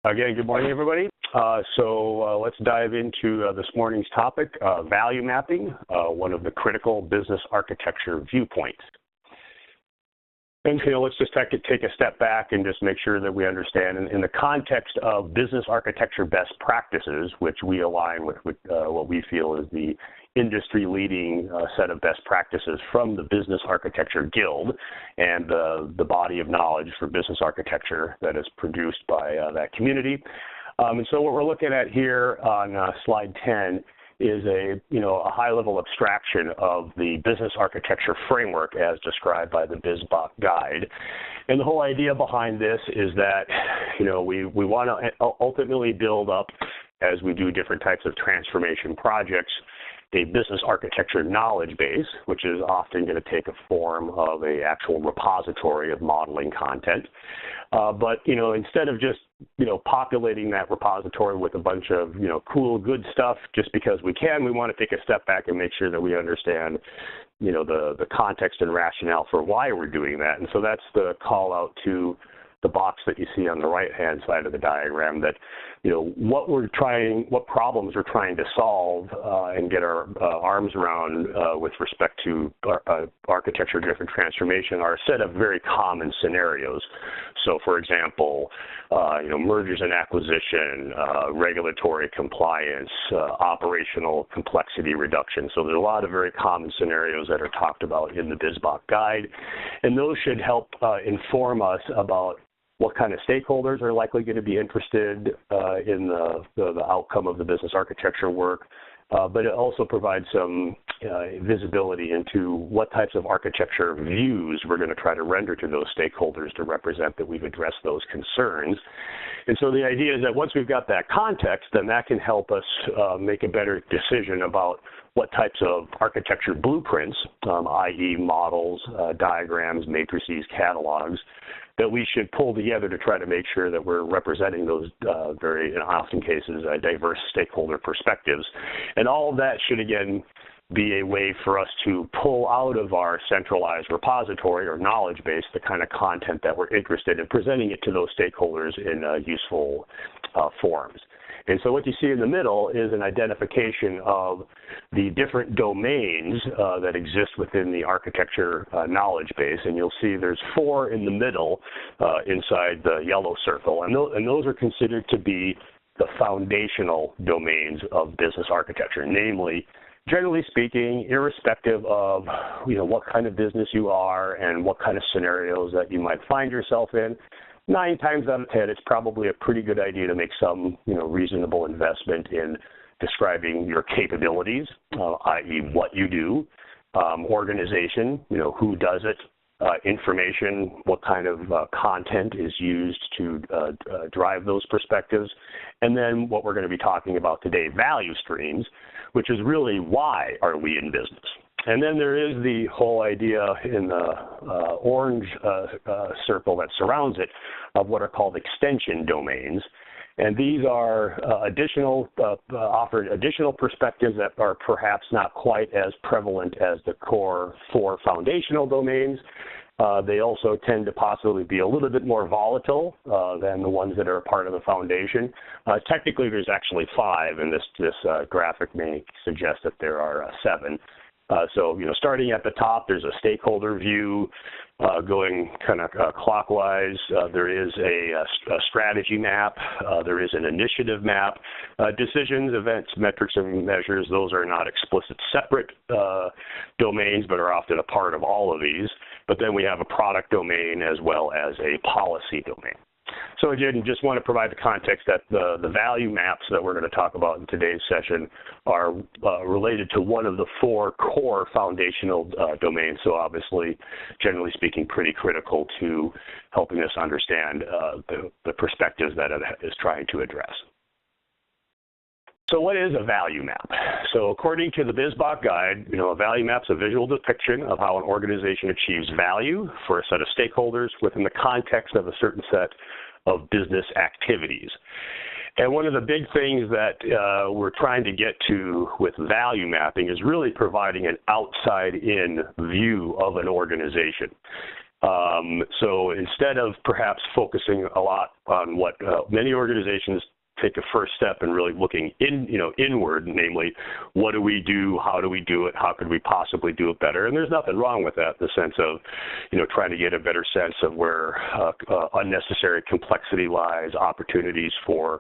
Again, good morning, everybody. Let's dive into this morning's topic, value mapping, one of the critical business architecture viewpoints. And let's just take a step back and just make sure that we understand in the context of business architecture best practices, which we align with what we feel is the industry-leading set of best practices from the Business Architecture Guild and the body of knowledge for business architecture that is produced by that community. And so what we're looking at here on slide 10 is a high-level abstraction of the business architecture framework as described by the BizBox guide. And the whole idea behind this is that, we want to ultimately build up, as we do different types of transformation projects, a business architecture knowledge base, which is often going to take a form of an actual repository of modeling content. But instead of just, populating that repository with a bunch of, cool, good stuff just because we can, we want to take a step back and make sure that we understand, the context and rationale for why we're doing that. And so that's the call out to the box that you see on the right-hand side of the diagram that, what problems we're trying to solve and get our arms around with respect to architecture-driven transformation are a set of very common scenarios. So, for example, mergers and acquisition, regulatory compliance, operational complexity reduction. So there's a lot of very common scenarios that are talked about in the BizBox guide, and those should help inform us about what kind of stakeholders are likely going to be interested in the outcome of the business architecture work, but it also provides some visibility into what types of architecture views we're going to try to render to those stakeholders to represent that we've addressed those concerns. And so the idea is that once we've got that context, then that can help us make a better decision about what types of architecture blueprints, i.e. models, diagrams, matrices, catalogs, that we should pull together to try to make sure that we're representing those very, in often cases, diverse stakeholder perspectives. And all of that should, again, be a way for us to pull out of our centralized repository or knowledge base the kind of content that we're interested in, presenting it to those stakeholders in useful forms. And so what you see in the middle is an identification of the different domains that exist within the architecture knowledge base. And you'll see there's 4 in the middle inside the yellow circle. And those are considered to be the foundational domains of business architecture, namely, generally speaking, irrespective of what kind of business you are and what kind of scenarios that you might find yourself in, 9 times out of 10, it's probably a pretty good idea to make some, reasonable investment in describing your capabilities, i.e. what you do, organization, who does it, information, what kind of content is used to drive those perspectives, and then what we're going to be talking about today, value streams, which is really why are we in business. And then there is the whole idea in the orange circle that surrounds it of what are called extension domains. And these are offer additional perspectives that are perhaps not quite as prevalent as the core 4 foundational domains. They also tend to possibly be a little bit more volatile than the ones that are a part of the foundation. Technically, there's actually 5, and this graphic may suggest that there are 7. So, starting at the top, there's a stakeholder view going kind of clockwise. There is a strategy map. There is an initiative map. Decisions, events, metrics, and measures, those are not explicit separate domains, but are often a part of all of these. But then we have a product domain as well as a policy domain. So again, just want to provide the context that the value maps that we're going to talk about in today's session are related to one of the 4 core foundational domains. So obviously, generally speaking, pretty critical to helping us understand the perspectives that it is trying to address. So what is a value map? So according to the BizBox guide, a value map is a visual depiction of how an organization achieves value for a set of stakeholders within the context of a certain set of business activities. And one of the big things that we're trying to get to with value mapping is really providing an outside-in view of an organization. So instead of perhaps focusing a lot on what many organizations take a first step in really looking inward, namely, what do we do, how do we do it, how could we possibly do it better? And there's nothing wrong with that, in the sense of, trying to get a better sense of where unnecessary complexity lies, opportunities for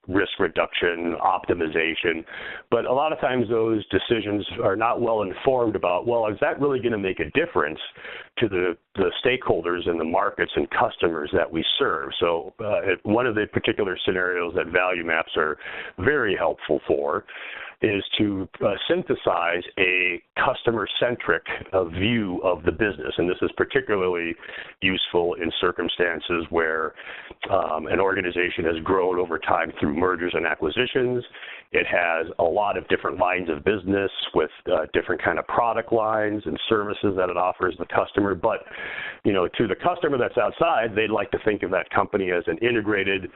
risk reduction, optimization. But a lot of times those decisions are not well informed about, well, is that really going to make a difference to the stakeholders and the markets and customers that we serve? So one of the particular scenarios that value maps are very helpful for is to synthesize a customer-centric view of the business. And this is particularly useful in circumstances where an organization has grown over time through mergers and acquisitions. It has a lot of different lines of business with different kind of product lines and services that it offers the customer. But, to the customer that's outside, they'd like to think of that company as an integrated,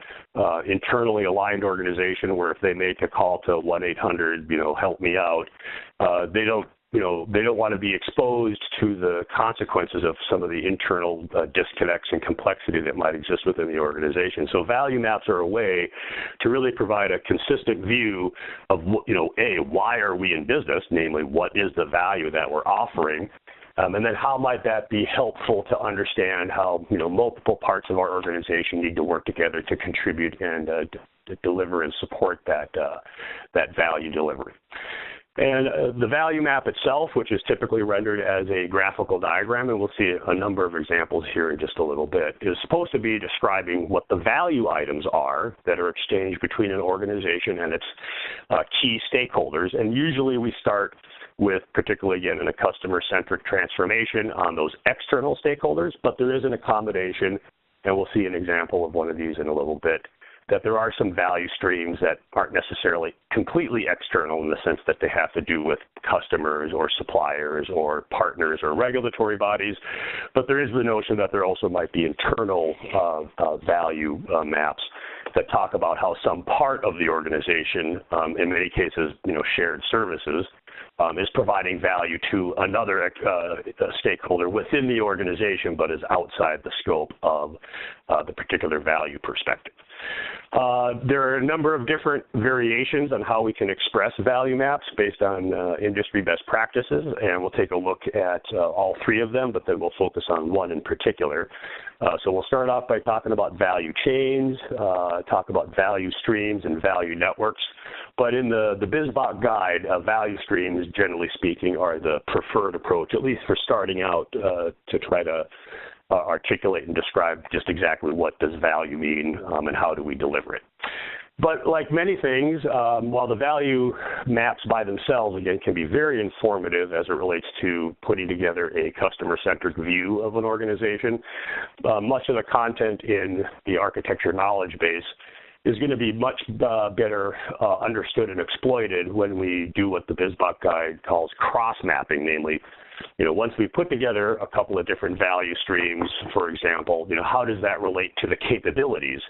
internally aligned organization where if they make a call to 1-800, help me out, they don't want to be exposed to the consequences of some of the internal disconnects and complexity that might exist within the organization. So value maps are a way to really provide a consistent view of, why are we in business, namely, what is the value that we're offering, and then how might that be helpful to understand how, multiple parts of our organization need to work together to contribute and to deliver and support that value delivery. And the value map itself, which is typically rendered as a graphical diagram, and we'll see a number of examples here in just a little bit, is supposed to be describing what the value items are that are exchanged between an organization and its key stakeholders. And usually we start with, particularly again in a customer-centric transformation, on those external stakeholders, but there is an accommodation, and we'll see an example of one of these in a little bit, that there are some value streams that aren't necessarily completely external in the sense that they have to do with customers or suppliers or partners or regulatory bodies, but there is the notion that there also might be internal value maps that talk about how some part of the organization, in many cases, shared services, is providing value to another stakeholder within the organization, but is outside the scope of the particular value perspective. There are a number of different variations on how we can express value maps based on industry best practices, and we'll take a look at all three of them, but then we'll focus on one in particular. So we'll start off by talking about value chains, talk about value streams and value networks. But in the BizBot guide, value streams, generally speaking, are the preferred approach, at least for starting out, to try to articulate and describe just exactly what does value mean and how do we deliver it. But like many things, while the value maps by themselves, again, can be very informative as it relates to putting together a customer-centric view of an organization, much of the content in the architecture knowledge base is going to be much better understood and exploited when we do what the BizBot guide calls cross-mapping, namely, once we put together a couple of different value streams, for example, how does that relate to the capabilities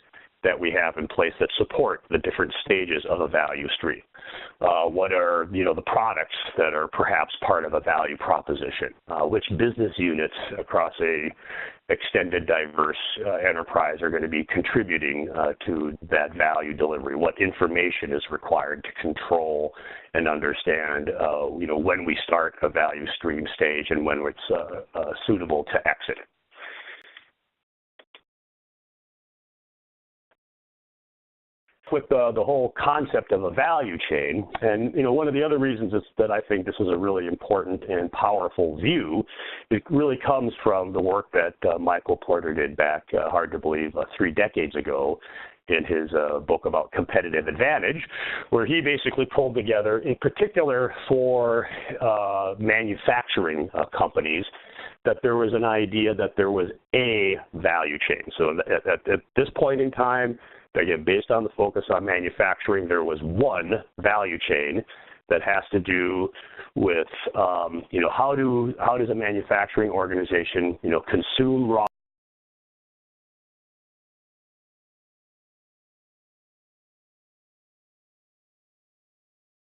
that we have in place that support the different stages of a value stream? What are, the products that are perhaps part of a value proposition? Which business units across a extended, diverse enterprise are going to be contributing to that value delivery? What information is required to control and understand, when we start a value stream stage and when it's suitable to exit? With the whole concept of a value chain, and one of the other reasons is that I think this is a really important and powerful view, it really comes from the work that Michael Porter did back, hard to believe, 3 decades ago in his book about competitive advantage, where he basically pulled together, in particular for manufacturing companies, that there was an idea that there was a value chain. So at this point in time, again, based on the focus on manufacturing, there was one value chain that has to do with, how does a manufacturing organization, consume raw